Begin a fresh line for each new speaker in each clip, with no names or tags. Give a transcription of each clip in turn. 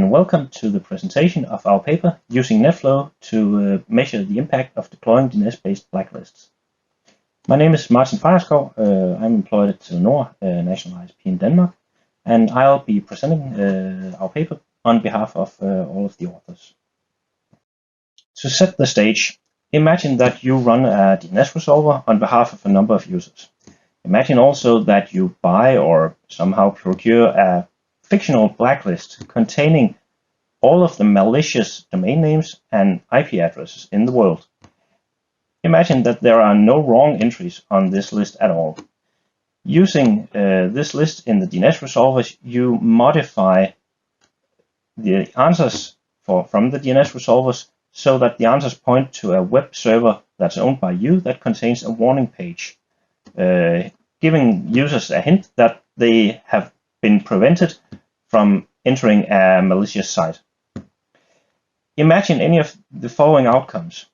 and welcome to the presentation of our paper using NetFlow to measure the impact of deploying DNS-based blacklists. My name is Martin Fejrskov. I'm employed at Telenor, national ISP in Denmark, and I'll be presenting our paper on behalf of all of the authors. To set the stage, imagine that you run a DNS resolver on behalf of a number of users. Imagine also that you buy or somehow procure a fictional blacklist containing all of the malicious domain names and IP addresses in the world. Imagine that there are no wrong entries on this list at all. Using this list in the DNS resolvers, you modify the answers from the DNS resolvers so that the answers point to a web server that's owned by you that contains a warning page, giving users a hint that they have been prevented from entering a malicious site. Imagine any of the following outcomes.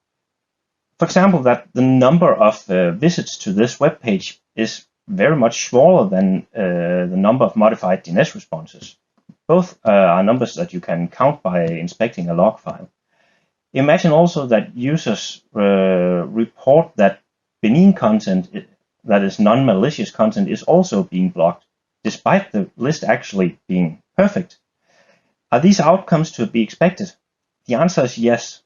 For example, that the number of visits to this web page is very much smaller than the number of modified DNS responses. Both are numbers that you can count by inspecting a log file. Imagine also that users report that benign content, that is non-malicious content, is also being blocked, despite the list actually being perfect. Are these outcomes to be expected? The answer is yes.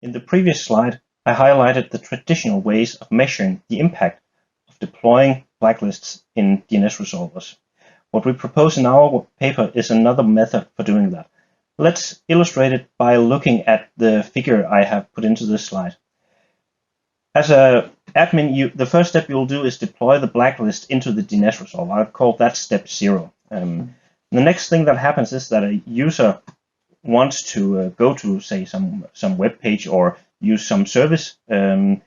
In the previous slide, I highlighted the traditional ways of measuring the impact of deploying blacklists in DNS resolvers. What we propose in our paper is another method for doing that. Let's illustrate it by looking at the figure I have put into this slide. As an admin, the first step you'll do is deploy the blacklist into the DNS resolver. I've called that step 0. The next thing that happens is that a user wants to go to, say, some web page or use some service. The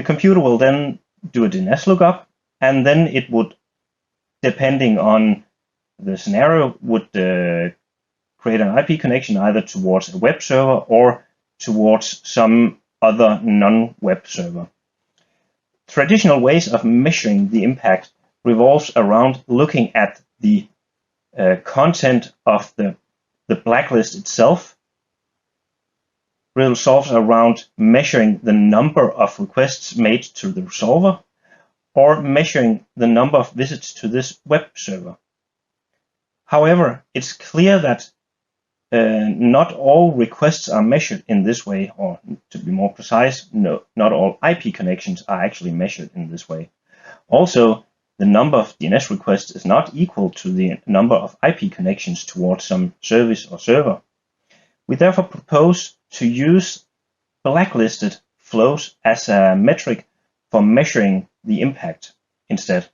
computer will then do a DNS lookup, and then it would, depending on the scenario, would create an IP connection either towards a web server or towards some other non-web server. Traditional ways of measuring the impact revolves around looking at the content of the blacklist itself, revolves around measuring the number of requests made to the resolver, or measuring the number of visits to this web server. However, it's clear that not all requests are measured in this way, or to be more precise, not all IP connections are actually measured in this way. Also, the number of DNS requests is not equal to the number of IP connections towards some service or server. We therefore propose to use blacklisted flows as a metric for measuring the impact instead.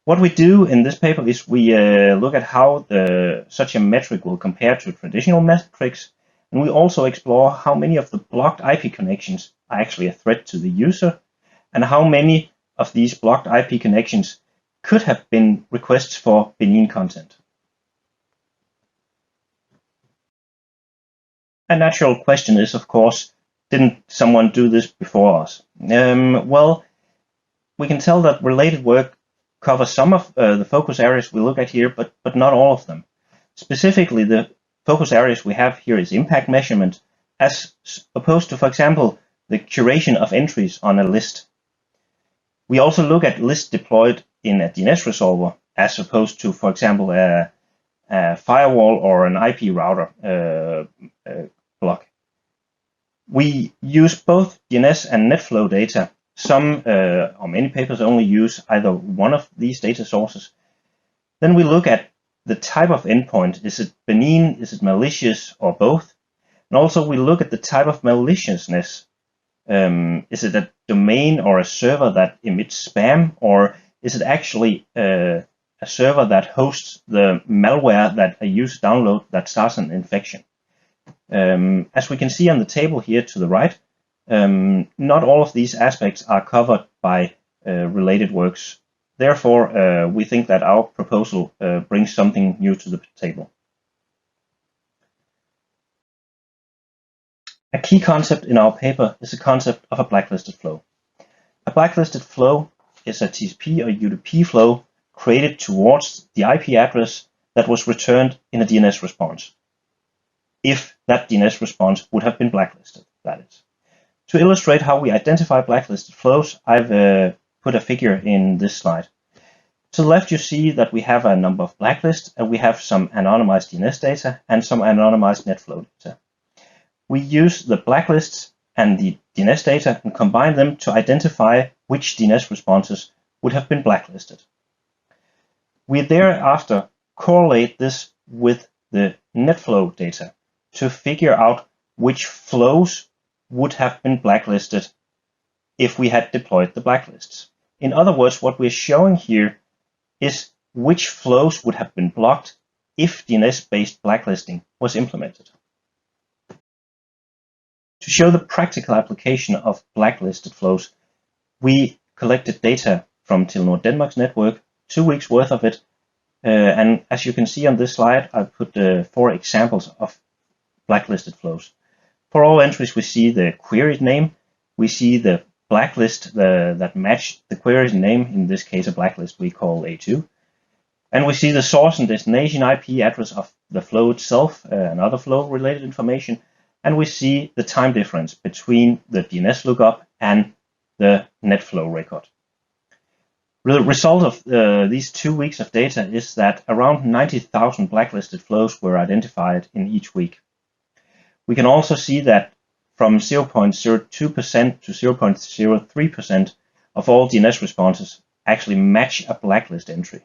What we do in this paper is we look at how such a metric will compare to traditional metrics, and we also explore how many of the blocked IP connections are actually a threat to the user, and how many of these blocked IP connections could have been requests for benign content. A natural question is, of course, didn't someone do this before us? Well, we can tell that related work covers some of the focus areas we look at here, but not all of them. Specifically, the focus areas we have here is impact measurement, as opposed to, for example, the curation of entries on a list. We also look at lists deployed in a DNS resolver, as opposed to, for example, a firewall or an IP router block. We use both DNS and NetFlow data. Some or many papers only use either one of these data sources. Then we look at the type of endpoint. Is it benign? Is it malicious? Or both? And also we look at the type of maliciousness. Is it a domain or a server that emits spam? Or is it actually a server that hosts the malware that a user downloads that starts an infection? As we can see on the table here to the right, not all of these aspects are covered by related works. Therefore, we think that our proposal brings something new to the table. A key concept in our paper is the concept of a blacklisted flow. A blacklisted flow is a TCP or UDP flow created towards the IP address that was returned in a DNS response, if that DNS response would have been blacklisted, that is. To illustrate how we identify blacklisted flows, I've put a figure in this slide. To the left, you see that we have a number of blacklists, and we have some anonymized DNS data and some anonymized NetFlow data. We use the blacklists and the DNS data and combine them to identify which DNS responses would have been blacklisted. We thereafter correlate this with the NetFlow data to figure out which flows would have been blacklisted if we had deployed the blacklists. In other words, what we're showing here is which flows would have been blocked if DNS-based blacklisting was implemented. To show the practical application of blacklisted flows, we collected data from Telenor Denmark's network, 2 weeks worth of it, and as you can see on this slide, I put 4 examples of blacklisted flows. For all entries, we see the queried name, we see the blacklist that matched the query's name, in this case a blacklist we call A2, and we see the source and destination IP address of the flow itself and other flow related information, and we see the time difference between the DNS lookup and the NetFlow record. The result of these 2 weeks of data is that around 90,000 blacklisted flows were identified in each week. We can also see that from 0.02% to 0.03% of all DNS responses actually match a blacklist entry.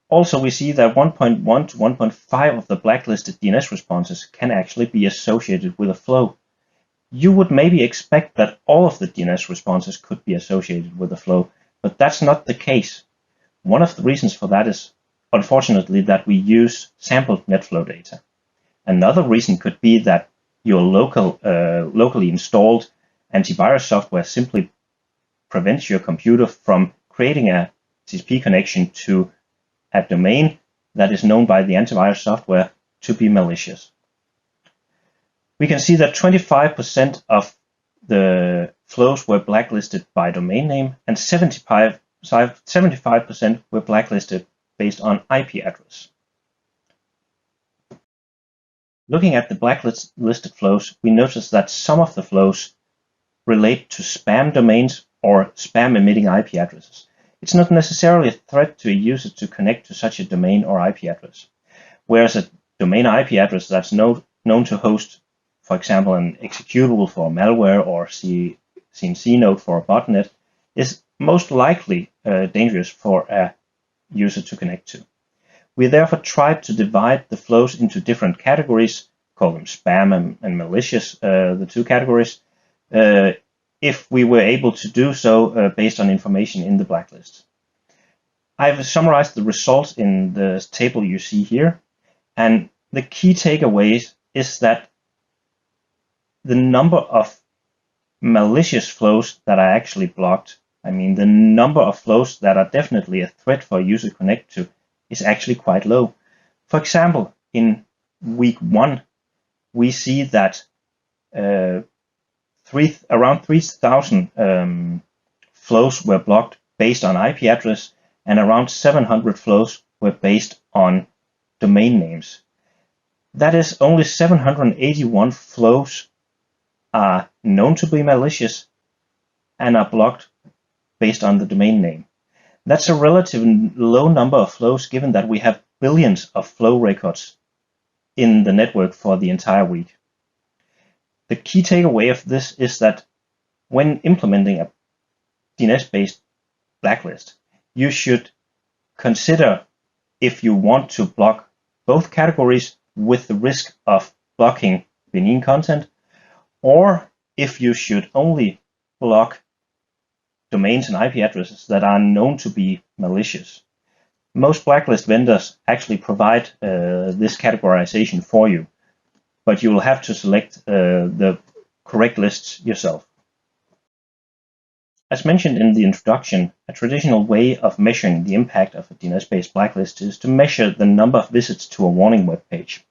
Also, we see that 1.1 to 1.5 of the blacklisted DNS responses can actually be associated with a flow. You would maybe expect that all of the DNS responses could be associated with a flow, but that's not the case. One of the reasons for that is, unfortunately, that we use sampled NetFlow data. Another reason could be that your locally installed antivirus software simply prevents your computer from creating a TCP connection to a domain that is known by the antivirus software to be malicious. We can see that 25% of the flows were blacklisted by domain name and 75% were blacklisted based on IP address. Looking at the blacklisted flows, we notice that some of the flows relate to spam domains or spam emitting IP addresses. It's not necessarily a threat to a user to connect to such a domain or IP address, whereas a domain IP address that's known to host, for example, an executable for malware or CMC node for a botnet is most likely dangerous for a user to connect to. We therefore tried to divide the flows into different categories, call them spam and malicious, the 2 categories, if we were able to do so based on information in the blacklist. I've summarized the results in the table you see here, and the key takeaways is that the number of malicious flows that are actually blocked, I mean the number of flows that are definitely a threat for a user to connect to, is actually quite low. For example, in week 1, we see that around 3,000 flows were blocked based on IP address, and around 700 flows were based on domain names. That is, only 781 flows are known to be malicious and are blocked based on the domain name. That's a relatively low number of flows, given that we have billions of flow records in the network for the entire week. The key takeaway of this is that when implementing a DNS-based blacklist, you should consider if you want to block both categories with the risk of blocking benign content, or if you should only block domains and IP addresses that are known to be malicious. Most blacklist vendors actually provide this categorization for you, but you will have to select the correct lists yourself. As mentioned in the introduction, a traditional way of measuring the impact of a DNS-based blacklist is to measure the number of visits to a warning web page.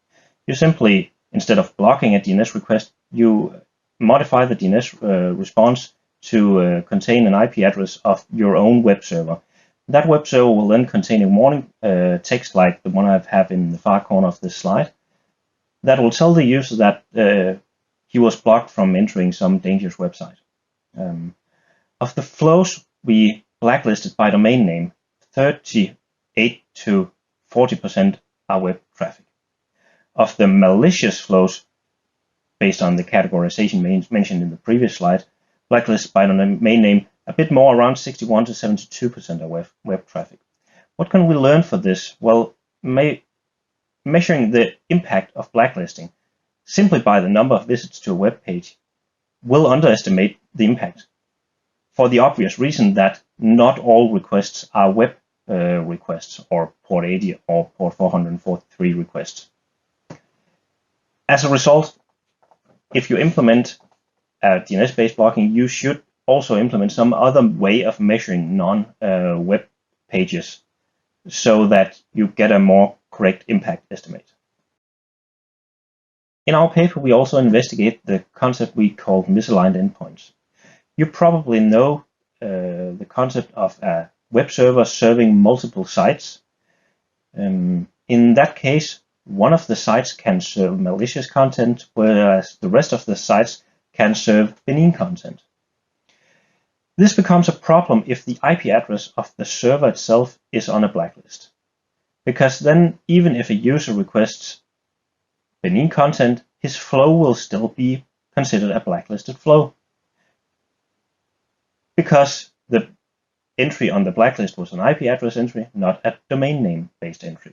You simply, instead of blocking a DNS request, you modify the DNS response to contain an IP address of your own web server. That web server will then contain a warning text like the one I have in the far corner of this slide that will tell the user that he was blocked from entering some dangerous website. Of the flows we blacklisted by domain name, 38 to 40% are web traffic. Of the malicious flows, based on the categorization mentioned in the previous slide, blacklisted by domain name, a bit more, around 61 to 72% are web traffic. What can we learn for this? Well, measuring the impact of blacklisting simply by the number of visits to a web page will underestimate the impact, for the obvious reason that not all requests are web requests or port 80 or port 443 requests. As a result, if you implement DNS-based blocking, you should also implement some other way of measuring non-web pages so that you get a more correct impact estimate. In our paper, we also investigate the concept we call misaligned endpoints. You probably know the concept of a web server serving multiple sites. In that case, one of the sites can serve malicious content, whereas the rest of the sites can serve benign content. This becomes a problem if the IP address of the server itself is on a blacklist, because then even if a user requests benign content, his flow will still be considered a blacklisted flow, because the entry on the blacklist was an IP address entry, not a domain name based entry.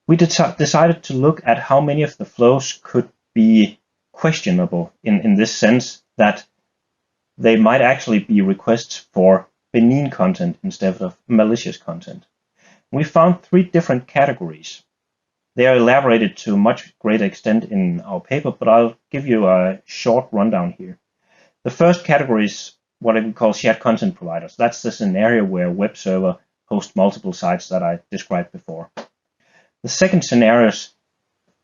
We decided to look at how many of the flows could be questionable in this sense that they might actually be requests for benign content instead of malicious content. We found 3 different categories. They are elaborated to much greater extent in our paper, but I'll give you a short rundown here. The first category is what we call shared content providers. That's the scenario where a web server hosts multiple sites that I described before. The second scenario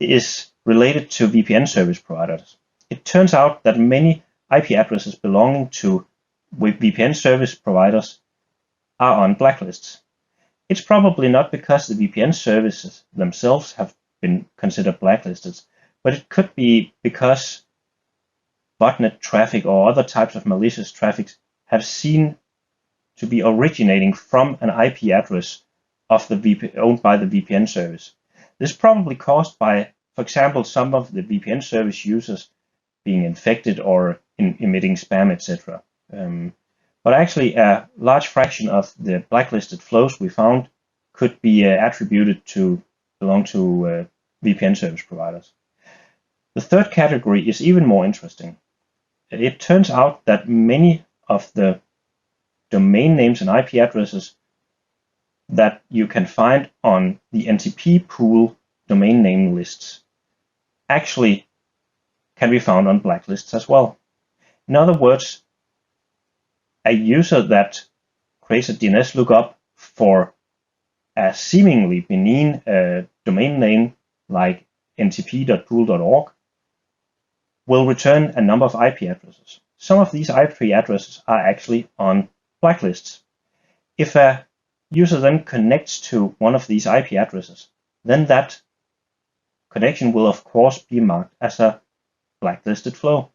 is related to VPN service providers. It turns out that many IP addresses belonging to VPN service providers are on blacklists. It's probably not because the VPN services themselves have been considered blacklisted, but it could be because botnet traffic or other types of malicious traffic have seen to be originating from an IP address of the owned by the VPN service. This is probably caused by, for example, some of the VPN service users being infected or emitting spam, etc. But actually, a large fraction of the blacklisted flows we found could be attributed to belong to VPN service providers. The third category is even more interesting. It turns out that many of the domain names and IP addresses that you can find on the NTP pool domain name lists actually can be found on blacklists as well. In other words, a user that creates a DNS lookup for a seemingly benign domain name like ntp.pool.org will return a number of IP addresses. Some of these IP addresses are actually on blacklists. If a user then connects to one of these IP addresses, then that connection will of course be marked as a blacklisted flow.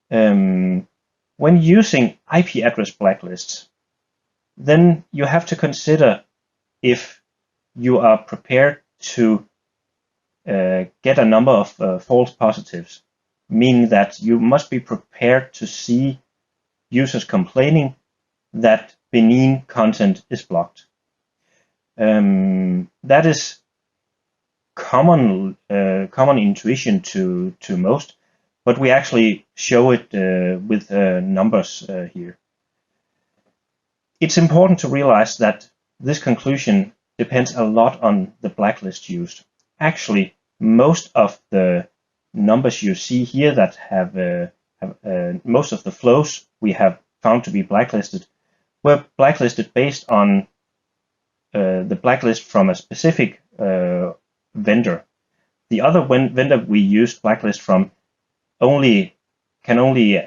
When using IP address blacklists, then you have to consider if you are prepared to get a number of false positives, meaning that you must be prepared to see users complaining that benign content is blocked. That is common intuition to most, but we actually show it with numbers here. It's important to realize that this conclusion depends a lot on the blacklist used. Actually, most of the numbers you see here that have most of the flows we have found to be blacklisted were blacklisted based on the blacklist from a specific vendor. The other vendor we used blacklist from only can only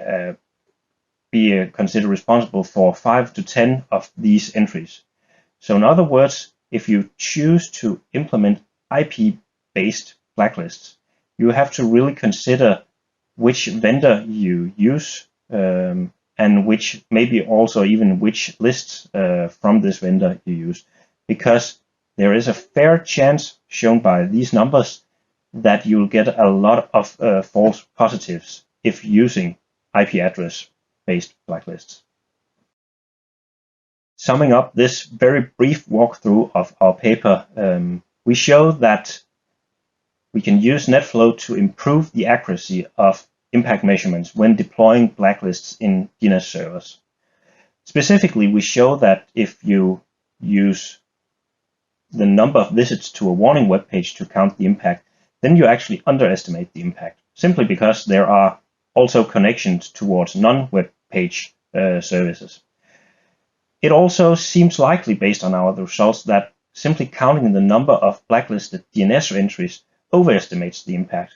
be considered responsible for 5 to 10 of these entries. So in other words, if you choose to implement IP-based blacklists, you have to really consider which vendor you use, and which maybe also even which lists from this vendor you use, because there is a fair chance shown by these numbers that you'll get a lot of false positives if using IP address based blacklists. Summing up this very brief walkthrough of our paper, we show that we can use NetFlow to improve the accuracy of impact measurements when deploying blacklists in DNS servers. Specifically, we show that if you use the number of visits to a warning web page to count the impact, then you actually underestimate the impact, simply because there are also connections towards non-web page services. It also seems likely, based on our results, that simply counting the number of blacklisted DNS entries overestimates the impact.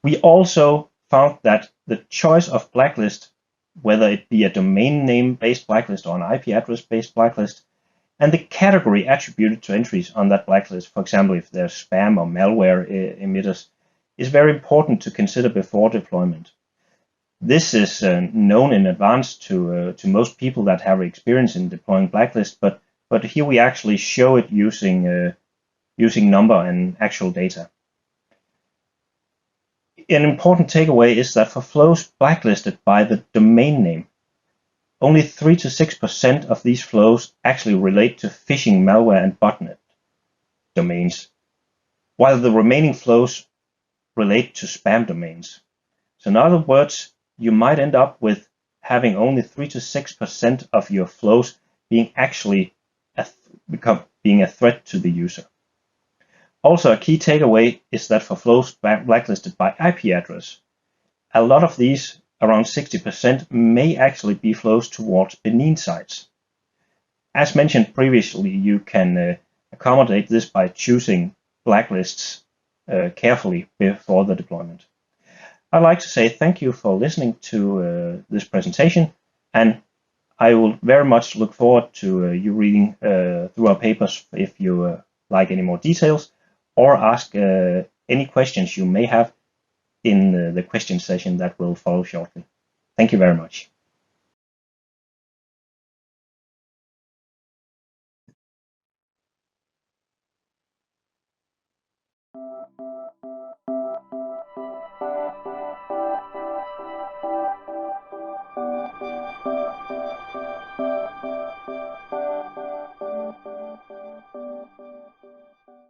We also found that the choice of blacklist, whether it be a domain name based blacklist or an IP address based blacklist, and the category attributed to entries on that blacklist, for example, if there's spam or malware emitters, is very important to consider before deployment. This is known in advance to most people that have experience in deploying blacklists, but here we actually show it using number and actual data. An important takeaway is that for flows blacklisted by the domain name, only 3 to 6% of these flows actually relate to phishing, malware, and botnet domains, while the remaining flows relate to spam domains. So in other words, you might end up with having only 3 to 6% of your flows being actually being a threat to the user. Also, a key takeaway is that for flows blacklisted by IP address, a lot of these, around 60%, may actually be flows towards benign sites. As mentioned previously, you can accommodate this by choosing blacklists carefully before the deployment. I'd like to say thank you for listening to this presentation, and I will very much look forward to you reading through our papers if you like any more details, or ask any questions you may have in the question session that will follow shortly. Thank you very much.